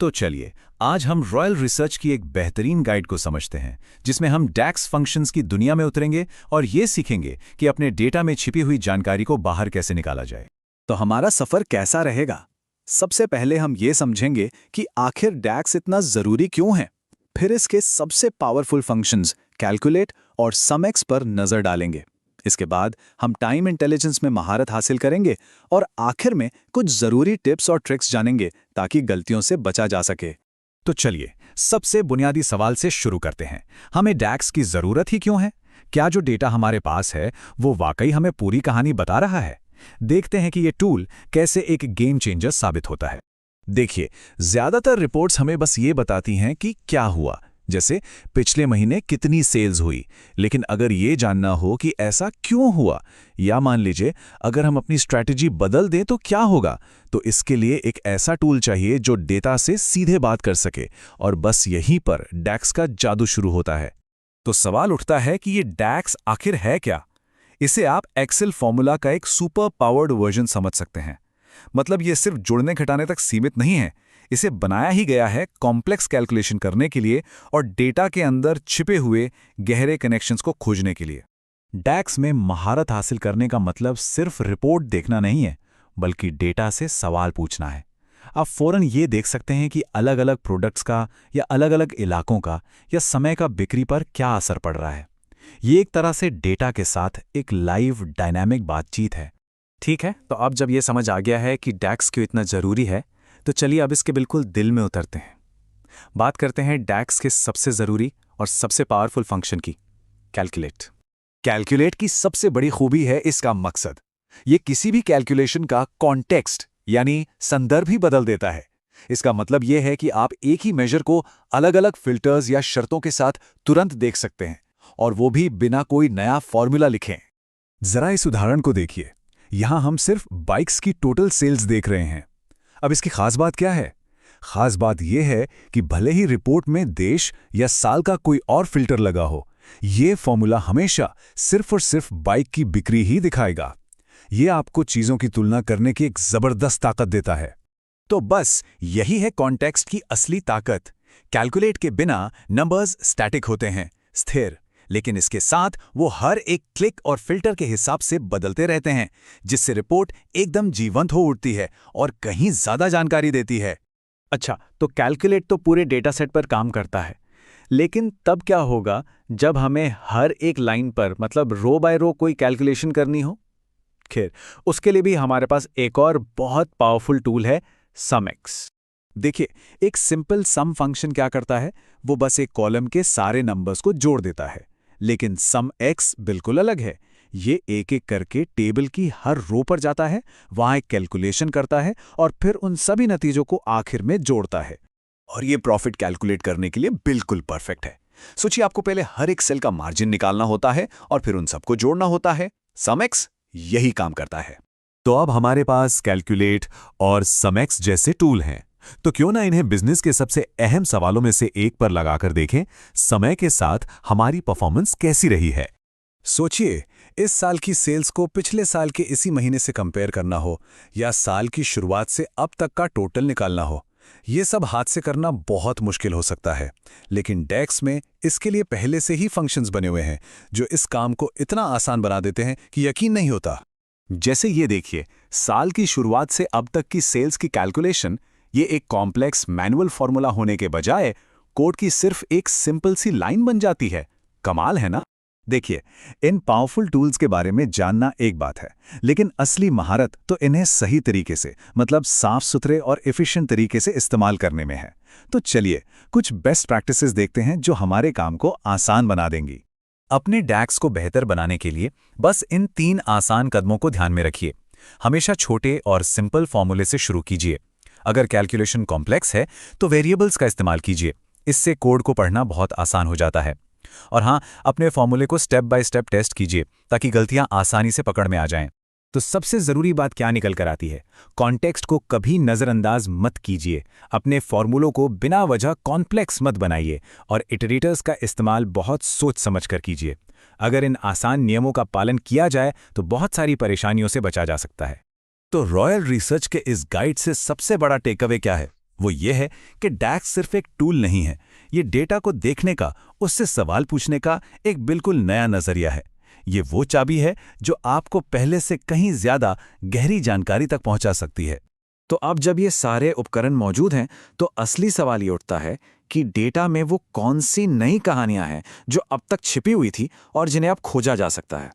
तो चलिए, आज हम रॉयल रिसर्च की एक बेहतरीन गाइड को समझते हैं, जिसमें हम डैक्स फंक्शंस की दुनिया में उतरेंगे और ये सीखेंगे कि अपने डेटा में छिपी हुई जानकारी को बाहर कैसे निकाला जाए। तो हमारा सफर कैसा रहेगा? सबसे पहले हम ये समझेंगे कि आखिर डैक्स इतना जरूरी क्यों है। फिर इसके सबसे पावरफुल फंक्शंस कैलकुलेट और समएक्स पर नजर डालेंगे। इसके बाद हम टाइम इंटेलिजेंस में महारत हासिल करेंगे और आखिर में कुछ जरूरी टिप्स और ट्रिक्स जानेंगे ताकि गलतियों से बचा जा सके। तो चलिए, सबसे बुनियादी सवाल से शुरू करते हैं। हमें डैक्स की जरूरत ही क्यों है? क्या जो डेटा हमारे पास है वो वाकई हमें पूरी कहानी बता रहा है? देखते हैं कि ये टूल कैसे एक गेम चेंजर साबित होता है। देखिए, ज्यादातर रिपोर्ट्स हमें बस ये बताती हैं कि क्या हुआ, जैसे पिछले महीने कितनी सेल्स हुई। लेकिन अगर ये जानना हो कि ऐसा क्यों हुआ, या मान लीजिए अगर हम अपनी स्ट्रैटेजी बदल दें तो क्या होगा, तो इसके लिए एक ऐसा टूल चाहिए जो डेटा से सीधे बात कर सके। और बस यहीं पर डैक्स का जादू शुरू होता है। तो सवाल उठता है कि ये डैक्स आखिर है क्या? इसे आप एक्सेल फॉर्मूला का एक सुपर पावर्ड वर्जन समझ सकते हैं। मतलब ये सिर्फ जुड़ने घटाने तक सीमित नहीं है। इसे बनाया ही गया है कॉम्प्लेक्स कैलकुलेशन करने के लिए और डेटा के अंदर छिपे हुए गहरे कनेक्शंस को खोजने के लिए। डैक्स में महारत हासिल करने का मतलब सिर्फ रिपोर्ट देखना नहीं है, बल्कि डेटा से सवाल पूछना है। आप फौरन ये देख सकते हैं कि अलग अलग प्रोडक्ट्स का या अलग अलग इलाकों का या समय का बिक्री पर क्या असर पड़ रहा है। ये एक तरह से डेटा के साथ एक लाइव डायनामिक बातचीत है। ठीक है, तो अब जब ये समझ आ गया है कि डैक्स क्यों इतना जरूरी है, तो चलिए अब इसके बिल्कुल दिल में उतरते हैं। बात करते हैं डैक्स के सबसे जरूरी और सबसे पावरफुल फंक्शन की, कैलकुलेट। कैलकुलेट की सबसे बड़ी खूबी है इसका मकसद। ये किसी भी कैलकुलेशन का कॉन्टेक्स्ट यानी संदर्भ ही बदल देता है। इसका मतलब यह है कि आप एक ही मेजर को अलग अलग फिल्टर्स या शर्तों के साथ तुरंत देख सकते हैं, और वो भी बिना कोई नया फॉर्मूला लिखें। जरा इस उदाहरण को देखिए। यहां हम सिर्फ बाइक्स की टोटल सेल्स देख रहे हैं। अब इसकी खास बात क्या है? खास बात यह है कि भले ही रिपोर्ट में देश या साल का कोई और फिल्टर लगा हो, यह फॉर्मूला हमेशा सिर्फ और सिर्फ बाइक की बिक्री ही दिखाएगा। यह आपको चीजों की तुलना करने की एक जबरदस्त ताकत देता है। तो बस यही है कॉन्टेक्स्ट की असली ताकत। कैलकुलेट के बिना नंबर्स स्टैटिक होते हैं, स्थिर, लेकिन इसके साथ वो हर एक क्लिक और फिल्टर के हिसाब से बदलते रहते हैं, जिससे रिपोर्ट एकदम जीवंत हो उठती है और कहीं ज्यादा जानकारी देती है। अच्छा, तो कैलकुलेट तो पूरे डेटा सेट पर काम करता है, लेकिन तब क्या होगा जब हमें हर एक लाइन पर मतलब रो बाय रो कोई कैलकुलेशन करनी हो? खैर, उसके लिए भी हमारे पास एक और बहुत पावरफुल टूल है, समएक्स। देखिए, एक सिंपल सम फंक्शन क्या करता है, वो बस एक कॉलम के सारे नंबर्स को जोड़ देता है। लेकिन सम एक्स बिल्कुल अलग है। ये एक एक करके टेबल की हर रो पर जाता है, वहां एक कैलकुलेशन करता है और फिर उन सभी नतीजों को आखिर में जोड़ता है। और ये प्रॉफिट कैलकुलेट करने के लिए बिल्कुल परफेक्ट है। सोचिए, आपको पहले हर एक सेल का मार्जिन निकालना होता है और फिर उन सबको जोड़ना होता है। सम एक्स यही काम करता है। तो अब हमारे पास कैलकुलेट और समएक्स जैसे टूल हैं, तो क्यों ना इन्हें बिजनेस के सबसे अहम सवालों में से एक पर लगाकर देखें, समय के साथ हमारी परफॉर्मेंस कैसी रही है। सोचिए, इस साल की सेल्स को पिछले साल के इसी महीने से कंपेयर करना हो या साल की शुरुआत से अब तक का टोटल निकालना हो। ये सब हाथ से करना बहुत मुश्किल हो सकता है, लेकिन डैक्स में इसके लिए पहले से ही फंक्शंस बने हुए हैं जो इस काम को इतना आसान बना देते हैं कि यकीन नहीं होता। जैसे ये देखिए, साल की शुरुआत से अब तक की सेल्स की कैलकुलेशन, ये एक कॉम्प्लेक्स मैनुअल फॉर्मूला होने के बजाय कोड की सिर्फ एक सिंपल सी लाइन बन जाती है। कमाल है ना? देखिए, इन पावरफुल टूल्स के बारे में जानना एक बात है, लेकिन असली महारत तो इन्हें सही तरीके से, मतलब साफ सुथरे और एफिशिएंट तरीके से इस्तेमाल करने में है। तो चलिए कुछ बेस्ट प्रैक्टिसेस देखते हैं जो हमारे काम को आसान बना देंगी। अपने डैक्स को बेहतर बनाने के लिए बस इन 3 आसान कदमों को ध्यान में रखिए। हमेशा छोटे और सिंपल फॉर्मूले से शुरू कीजिए। अगर कैलकुलेशन कॉम्प्लेक्स है तो वेरिएबल्स का इस्तेमाल कीजिए। इससे कोड को पढ़ना बहुत आसान हो जाता है। और हाँ, अपने फॉर्मूले को स्टेप बाय स्टेप टेस्ट कीजिए ताकि गलतियां आसानी से पकड़ में आ जाएं। तो सबसे जरूरी बात क्या निकल कर आती है? कॉन्टेक्स्ट को कभी नजरअंदाज मत कीजिए। अपने फॉर्मूलों को बिना वजह कॉम्प्लेक्स मत बनाइए और इटरेटर्स का इस्तेमाल बहुत सोच समझ कर कीजिए। अगर इन आसान नियमों का पालन किया जाए तो बहुत सारी परेशानियों से बचा जा सकता है। तो रॉयल रिसर्च के इस गाइड से सबसे बड़ा टेकअवे क्या है? वो ये है कि डैक्स सिर्फ एक टूल नहीं है, ये डेटा को देखने का, उससे सवाल पूछने का एक बिल्कुल नया नजरिया है। ये वो चाबी है जो आपको पहले से कहीं ज्यादा गहरी जानकारी तक पहुंचा सकती है। तो अब जब ये सारे उपकरण मौजूद हैं, तो असली सवाल ये उठता है कि डेटा में वो कौन सी नई कहानियां हैं जो अब तक छिपी हुई थी और जिन्हें अब खोजा जा सकता है।